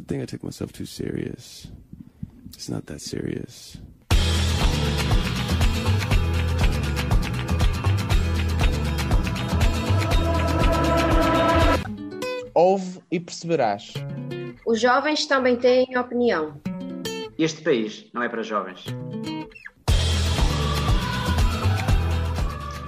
think I take myself too serious. It's not that serious. Ouve e perceberás. Os jovens também têm opinião. Este país não é para jovens.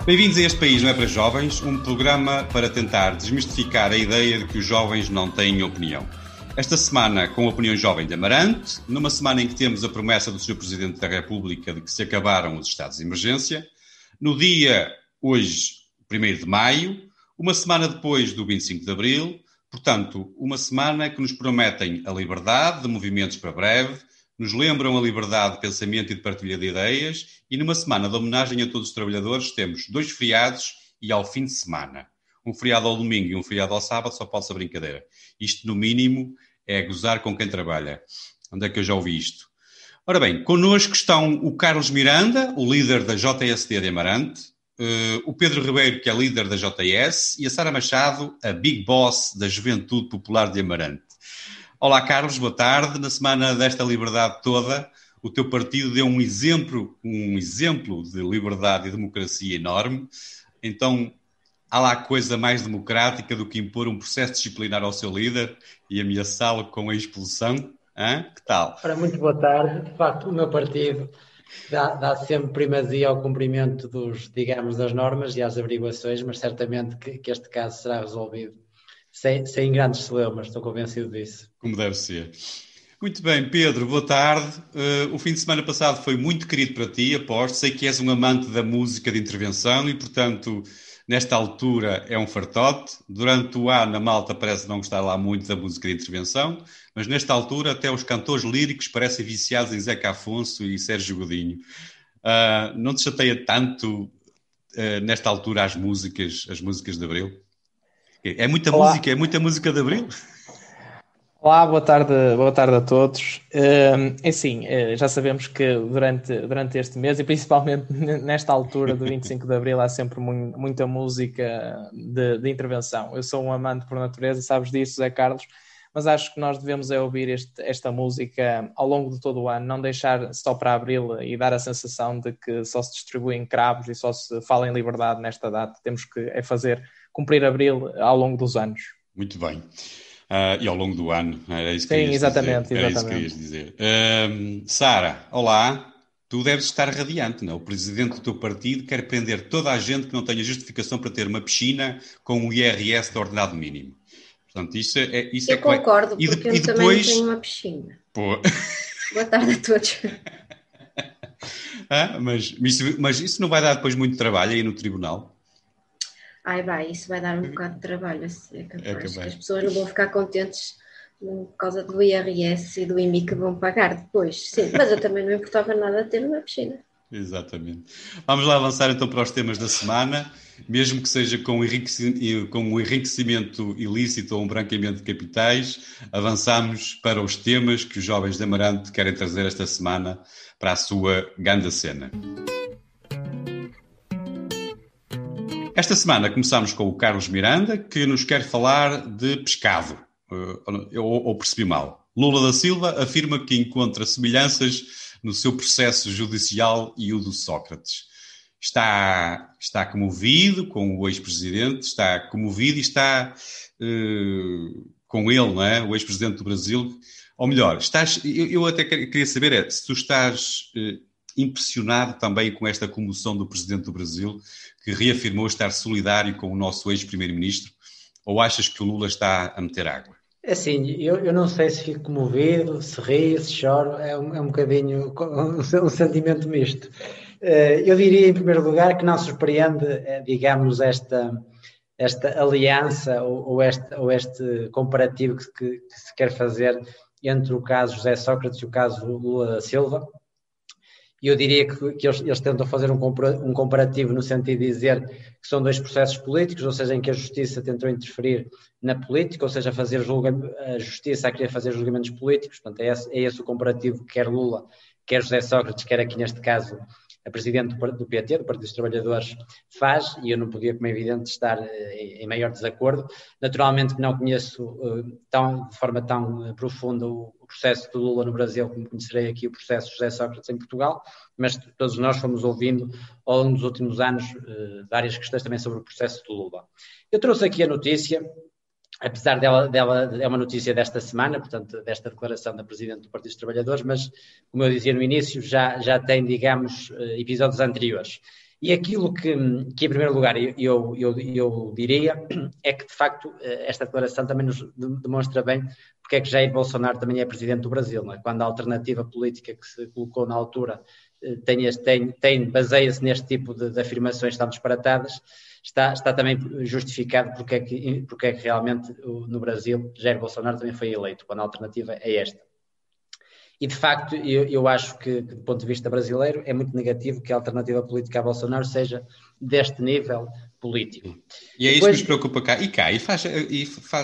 Bem-vindos a Este País Não É Para Jovens, um programa para tentar desmistificar a ideia de que os jovens não têm opinião. Esta semana com a opinião jovem de Amarante, numa semana em que temos a promessa do Sr. Presidente da República de que se acabaram os estados de emergência, no dia, hoje, 1º de maio, uma semana depois do 25 de Abril, portanto, uma semana que nos prometem a liberdade de movimentos para breve, nos lembram a liberdade de pensamento e de partilha de ideias, e numa semana de homenagem a todos os trabalhadores temos 2 feriados e ao fim de semana. Um feriado ao domingo e um feriado ao sábado, só pode ser brincadeira. Isto, no mínimo, é gozar com quem trabalha. Onde é que eu já ouvi isto? Ora bem, connosco estão o Carlos Miranda, o líder da JSD de Amarante, o Pedro Ribeiro, que é líder da JS, e a Sara Machado, a Big Boss da Juventude Popular de Amarante. Olá, Carlos, boa tarde. Na semana desta liberdade toda, o teu partido deu um exemplo de liberdade e democracia enorme. Então, há lá coisa mais democrática do que impor um processo disciplinar ao seu líder e ameaçá-lo com a expulsão? Que tal? Ora, muito boa tarde. De facto, o meu partido dá sempre primazia ao cumprimento das normas e às averiguações, mas certamente que este caso será resolvido sem grandes celeumas, estou convencido disso. Como deve ser. Muito bem, Pedro, boa tarde. O fim de semana passado foi muito querido para ti, aposto. Sei que és um amante da música de intervenção e, portanto, nesta altura é um fartote. Durante o ano a malta parece não gostar lá muito da música de intervenção, mas nesta altura até os cantores líricos parecem viciados em Zeca Afonso e Sérgio Godinho. Não te chateia tanto, nesta altura, as músicas de Abril? É muita música de Abril? Olá, boa tarde a todos. Já sabemos que durante este mês, e principalmente nesta altura do 25 de Abril, há sempre muita música de intervenção. Eu sou um amante por natureza, sabes disso, Zé Carlos, mas acho que nós devemos ouvir esta música ao longo de todo o ano, não deixar só para Abril e dar a sensação de que só se distribuem cravos e só se fala em liberdade nesta data. Temos que cumprir Abril ao longo dos anos. Muito bem. E ao longo do ano, era isso que Sim, exatamente. Era isso que querias dizer. Sara, olá. Tu deves estar radiante, não? O presidente do teu partido quer prender toda a gente que não tenha justificação para ter uma piscina com o IRS de ordenado mínimo. Portanto, eu concordo, porque eu também tenho uma piscina. Pô. Boa tarde a todos. Mas isso não vai dar depois muito trabalho aí no tribunal? Isso vai dar um bocado de trabalho. É capaz que as pessoas não vão ficar contentes por causa do IRS e do IMI que vão pagar depois. Sim, mas eu também não importava nada ter uma piscina. Exatamente. Vamos lá avançar então para os temas da semana, mesmo que seja com um enriquecimento ilícito ou um branqueamento de capitais. Avançamos para os temas que os jovens de Amarante querem trazer esta semana para a sua ganda cena. Esta semana começamos com o Carlos Miranda, que nos quer falar de pescado. Ou percebi mal. Lula da Silva afirma que encontra semelhanças no seu processo judicial e o do Sócrates. Está comovido com o ex-presidente, está comovido e está com ele, não é? O ex-presidente do Brasil. Ou melhor, eu até queria saber se tu estás impressionado também com esta comoção do presidente do Brasil, que reafirmou estar solidário com o nosso ex-primeiro-ministro, ou achas que o Lula está a meter água? Assim, eu não sei se fico comovido, se rio, se choro, é um bocadinho um sentimento misto. Eu diria, em primeiro lugar, que não surpreende, digamos, esta aliança ou este comparativo que se quer fazer entre o caso José Sócrates e o caso Lula da Silva. E eu diria que eles tentam fazer um comparativo no sentido de dizer que são 2 processos políticos, ou seja, em que a justiça tentou interferir na política, ou seja, a justiça a querer fazer julgamentos políticos. Portanto, é esse o comparativo que quer Lula, quer José Sócrates, quer aqui neste caso a a Presidente do PT, do Partido dos Trabalhadores, faz, e eu não podia, como é evidente, estar em maior desacordo. Naturalmente que não conheço de forma tão profunda o processo de Lula no Brasil, como conhecerei aqui o processo de José Sócrates em Portugal, mas todos nós fomos ouvindo ao longo dos últimos anos várias questões também sobre o processo de Lula. Eu trouxe aqui a notícia, apesar dela é uma notícia desta semana, portanto, desta declaração da Presidente do Partido dos Trabalhadores, mas, como eu dizia no início, já tem, digamos, episódios anteriores. E aquilo que em primeiro lugar, eu diria é que, de facto, esta declaração também nos demonstra bem porque é que Jair Bolsonaro também é Presidente do Brasil, não é? Quando a alternativa política que se colocou na altura baseia-se neste tipo de afirmações tão disparatadas, está também justificado porque é que realmente no Brasil Jair Bolsonaro também foi eleito, quando a alternativa é esta. E, de facto, eu acho que, do ponto de vista brasileiro, é muito negativo que a alternativa política a Bolsonaro seja deste nível político. E é isso que nos preocupa cá.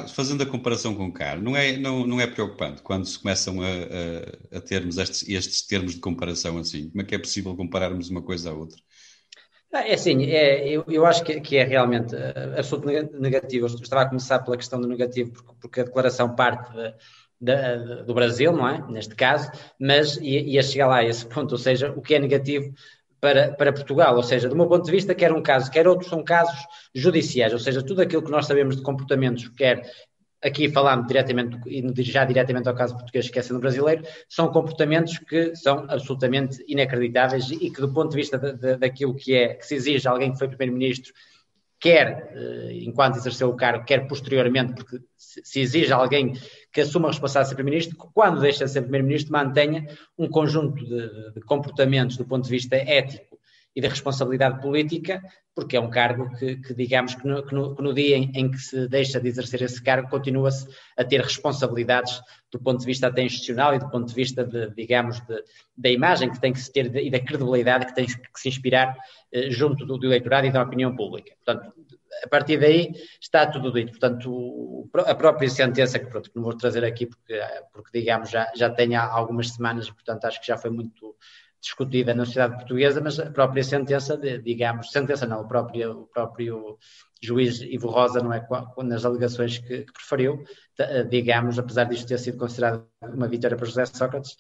Fazendo a comparação com cá, não é preocupante quando se começam a termos estes termos de comparação assim? Como é que é possível compararmos uma coisa à outra? É assim, eu acho que é realmente absolutamente negativo. Eu estava a começar pela questão do negativo, porque a declaração parte do Brasil, não é? Neste caso, mas ia chegar lá a esse ponto, ou seja, o que é negativo para Portugal, ou seja, do meu ponto de vista, quer um caso, quer outros são casos judiciais, ou seja, tudo aquilo que nós sabemos de comportamentos, quer aqui falando diretamente, e já diretamente ao caso português, esquecendo o brasileiro, são comportamentos que são absolutamente inacreditáveis e que do ponto de vista daquilo que se exige a alguém que foi primeiro-ministro, quer enquanto exerceu o cargo, quer posteriormente, porque se exige alguém que assuma a responsabilidade de ser primeiro-ministro, quando deixa de ser primeiro-ministro, mantenha um conjunto de comportamentos do ponto de vista ético e de responsabilidade política, porque é um cargo que digamos que no dia em que se deixa de exercer esse cargo, continua-se a ter responsabilidades do ponto de vista até institucional e do ponto de vista, da imagem que tem que se ter e da credibilidade que tem que se inspirar junto do eleitorado e da opinião pública. Portanto, a partir daí está tudo dito. Portanto, a própria sentença, que não vou trazer aqui porque digamos, já tem há algumas semanas, portanto, acho que já foi muito discutida na sociedade portuguesa, mas a própria sentença, o próprio juiz Ivo Rosa, não é, nas alegações que preferiu, digamos, apesar disto ter sido considerado uma vitória para José Sócrates,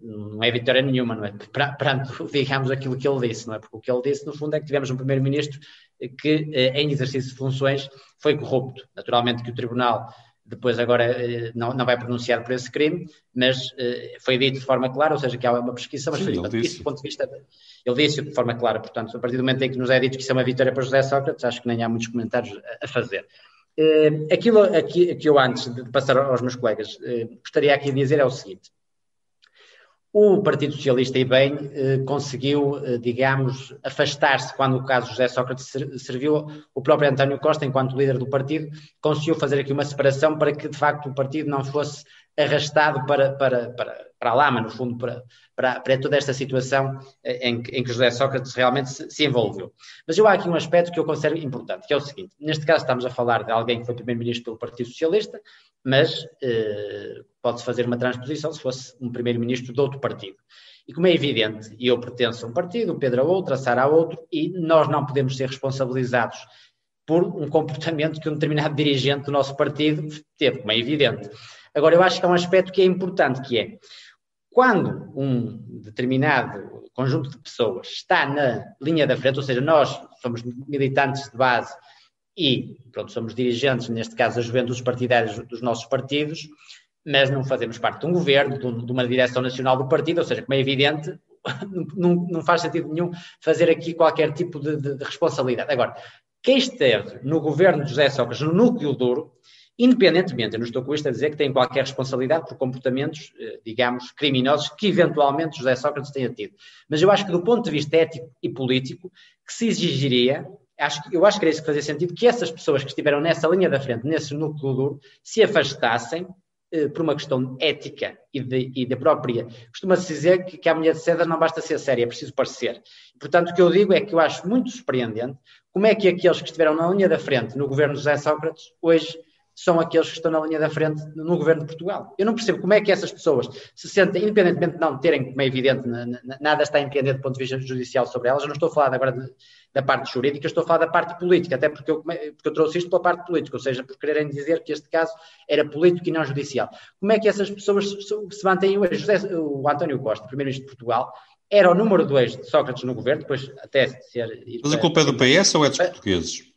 não é vitória nenhuma, não é? Perante, digamos, aquilo que ele disse, não é? Porque o que ele disse, no fundo, é que tivemos um primeiro-ministro que, em exercício de funções, foi corrupto. Naturalmente que o Tribunal depois agora não vai pronunciar por esse crime, mas foi dito de forma clara, ou seja, que há uma prescrição, mas Sim, isso do ponto de vista, ele disse de forma clara, portanto, a partir do momento em que nos é dito que isso é uma vitória para José Sócrates, acho que nem há muitos comentários a fazer. Aquilo que eu, antes de passar aos meus colegas, gostaria aqui de dizer é o seguinte: o Partido Socialista, e bem, conseguiu, digamos, afastar-se quando o caso José Sócrates serviu. O próprio António Costa, enquanto líder do partido, conseguiu fazer aqui uma separação para que, de facto, o partido não fosse arrastado para a lama, no fundo, para toda esta situação em que José Sócrates realmente se envolveu. Mas há aqui um aspecto que eu considero importante, que é o seguinte: neste caso estamos a falar de alguém que foi primeiro-ministro pelo Partido Socialista, mas pode-se fazer uma transposição se fosse um primeiro-ministro de outro partido. E como é evidente, eu pertenço a um partido, o Pedro a outro, a Sara a outro, e nós não podemos ser responsabilizados por um comportamento que um determinado dirigente do nosso partido teve, como é evidente. Agora, eu acho que há um aspecto que é importante, que é, quando um determinado conjunto de pessoas está na linha da frente, ou seja, nós somos militantes de base e, pronto, somos dirigentes, neste caso, as juventudes partidárias dos nossos partidos, mas não fazemos parte de um governo, de uma direção nacional do partido, ou seja, como é evidente, não faz sentido nenhum fazer aqui qualquer tipo de responsabilidade. Agora, quem esteve no governo de José Sócrates, no núcleo duro, independentemente, eu não estou com isto a dizer que tem qualquer responsabilidade por comportamentos, digamos, criminosos que eventualmente José Sócrates tenha tido. Mas eu acho que do ponto de vista ético e político, que se exigiria, eu acho que era isso que fazia sentido, que essas pessoas que estiveram nessa linha da frente, nesse núcleo duro, se afastassem por uma questão ética e da própria. Costuma-se dizer que a mulher de seda não basta ser séria, é preciso parecer. Portanto, o que eu digo é que eu acho muito surpreendente como é que aqueles que estiveram na linha da frente no governo de José Sócrates hoje são aqueles que estão na linha da frente no governo de Portugal. Eu não percebo como é que essas pessoas se sentem, independentemente de não terem, como é evidente, nada está independente do ponto de vista judicial sobre elas. Eu não estou a falar agora da parte jurídica, estou a falar da parte política, até porque eu trouxe isto pela parte política, ou seja, por quererem dizer que este caso era político e não judicial. Como é que essas pessoas se mantêm hoje? O António Costa, primeiro-ministro de Portugal, era o número 2 de Sócrates no governo, depois até ser... Mas a culpa é do PS ou é dos portugueses?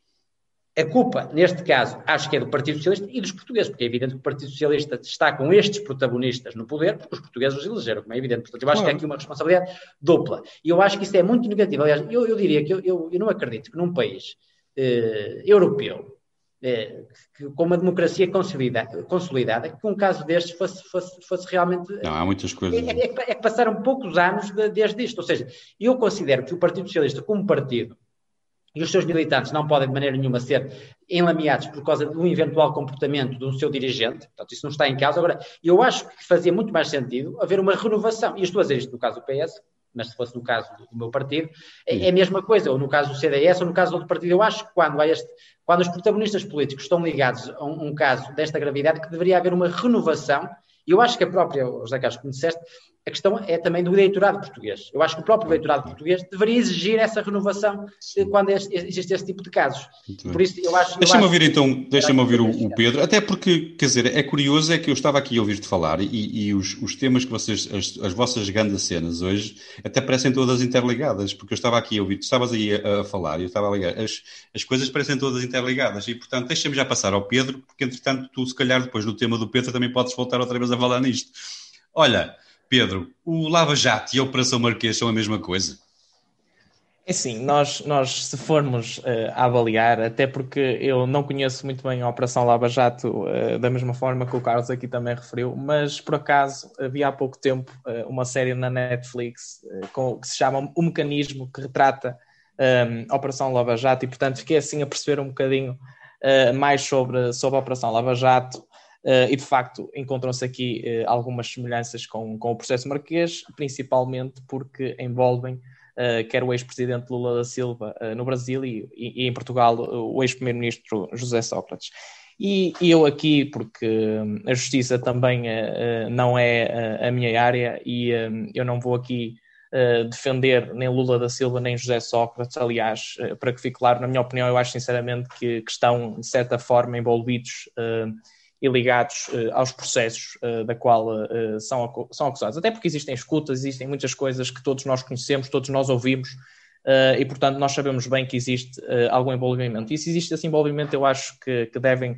A culpa, neste caso, acho que é do Partido Socialista e dos portugueses, porque é evidente que o Partido Socialista está com estes protagonistas no poder, porque os portugueses os elegeram, como é evidente. Portanto, eu acho que há aqui uma responsabilidade dupla. E eu acho que isso é muito negativo. Aliás, eu diria que eu não acredito que num país europeu, com uma democracia consolidada, que um caso destes fosse realmente... Não, há muitas coisas. É que passaram poucos anos desde isto. Ou seja, eu considero que o Partido Socialista, como partido, e os seus militantes não podem de maneira nenhuma ser enlameados por causa de um eventual comportamento do seu dirigente, portanto isso não está em causa. Agora, eu acho que fazia muito mais sentido haver uma renovação, e eu estou a dizer isto no caso do PS, mas se fosse no caso do meu partido, é a mesma coisa, ou no caso do CDS, ou no caso do outro partido. Eu acho que quando os protagonistas políticos estão ligados a um caso desta gravidade, que deveria haver uma renovação. E eu acho que a própria, José Carlos, como disseste, a questão é também do eleitorado português. Eu acho que o próprio eleitorado português deveria exigir essa renovação quando existe esse tipo de casos. Por isso, eu acho... Deixa-me ouvir o Pedro, até porque, quer dizer, é curioso, é que eu estava aqui a ouvir-te falar e os temas que vocês, as vossas grandes cenas hoje, até parecem todas interligadas, porque eu estava aqui a ouvir, tu estavas aí a falar e eu estava a ligar, as coisas parecem todas interligadas e, portanto, deixa-me já passar ao Pedro, porque, entretanto, tu, se calhar, depois do tema do Pedro, também podes voltar outra vez a falar nisto. Olha... Pedro, o Lava Jato e a Operação Marquês são a mesma coisa? É assim, nós se formos a avaliar, até porque eu não conheço muito bem a Operação Lava Jato da mesma forma que o Carlos aqui também referiu, mas por acaso havia há pouco tempo uma série na Netflix que se chama O Mecanismo, que retrata a Operação Lava Jato, e portanto fiquei assim a perceber um bocadinho mais sobre a Operação Lava Jato. E de facto encontram-se aqui algumas semelhanças com o processo Marquês, principalmente porque envolvem quer o ex-presidente Lula da Silva no Brasil e em Portugal o ex-primeiro-ministro José Sócrates. E eu aqui, porque a justiça também não é a minha área e eu não vou aqui defender nem Lula da Silva nem José Sócrates. Aliás, para que fique claro, na minha opinião, eu acho sinceramente que estão de certa forma envolvidos e ligados aos processos da qual são acusados. Até porque existem escutas, existem muitas coisas que todos nós conhecemos, todos nós ouvimos, e portanto nós sabemos bem que existe algum envolvimento. E se existe esse envolvimento, eu acho que devem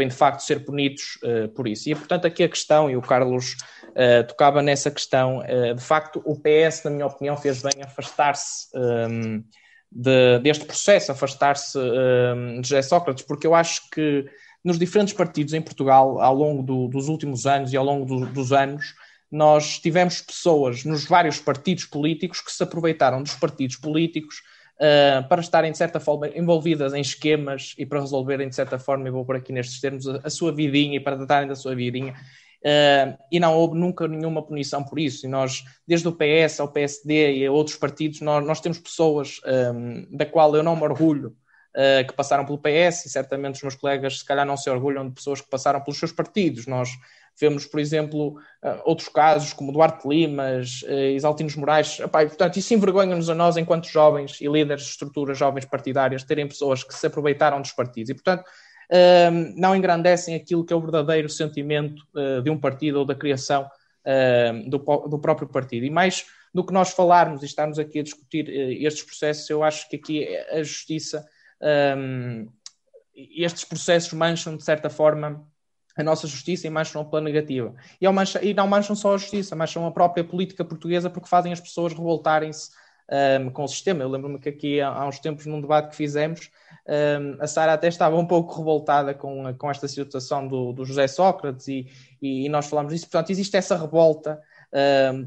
de facto ser punidos por isso. E portanto aqui a questão, e o Carlos tocava nessa questão, de facto o PS, na minha opinião, fez bem afastar-se deste processo, afastar-se de José Sócrates, porque eu acho que nos diferentes partidos em Portugal, ao longo dos últimos anos e ao longo dos anos, nós tivemos pessoas nos vários partidos políticos que se aproveitaram dos partidos políticos para estarem, de certa forma, envolvidas em esquemas e para resolverem, de certa forma, eu vou por aqui nestes termos, a sua vidinha e para tratarem da sua vidinha. E não houve nunca nenhuma punição por isso. E nós, desde o PS ao PSD e a outros partidos, nós temos pessoas da qual eu não me orgulho, que passaram pelo PS, e certamente os meus colegas se calhar não se orgulham de pessoas que passaram pelos seus partidos. Nós vemos, por exemplo, outros casos como Duarte Limas, Isaltinos Moraes, e, portanto, isso envergonha-nos a nós enquanto jovens e líderes de estruturas jovens partidárias terem pessoas que se aproveitaram dos partidos e, portanto, não engrandecem aquilo que é o verdadeiro sentimento de um partido ou da criação do próprio partido. E mais do que nós falarmos e estarmos aqui a discutir estes processos, eu acho que aqui a justiça... estes processos mancham de certa forma a nossa justiça e mancham pela negativa e não mancham só a justiça, mancham a própria política portuguesa, porque fazem as pessoas revoltarem-se com o sistema. Eu lembro-me que aqui há uns tempos num debate que fizemos, a Sara até estava um pouco revoltada com esta situação do José Sócrates e nós falámos disso. Portanto, existe essa revolta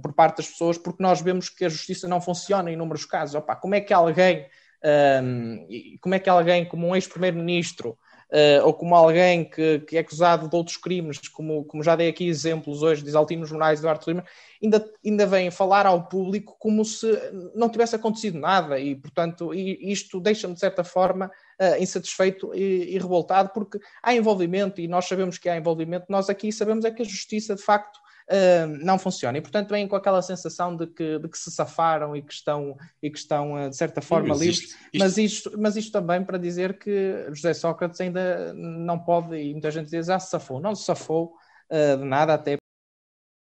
por parte das pessoas, porque nós vemos que a justiça não funciona em inúmeros casos. Como é que alguém como um ex-primeiro-ministro ou como alguém que é acusado de outros crimes, como já dei aqui exemplos hoje de Isaltino Moraes e Duarte Lima, ainda vem falar ao público como se não tivesse acontecido nada e, portanto, isto deixa-me, de certa forma, insatisfeito e revoltado, porque há envolvimento e nós sabemos que há envolvimento, nós aqui sabemos é que a justiça, de facto, não funciona e, portanto, vêm com aquela sensação de que se safaram e que estão de certa forma livres, mas isto também para dizer que José Sócrates ainda não pode, e muita gente diz, já se safou, não se safou de nada, até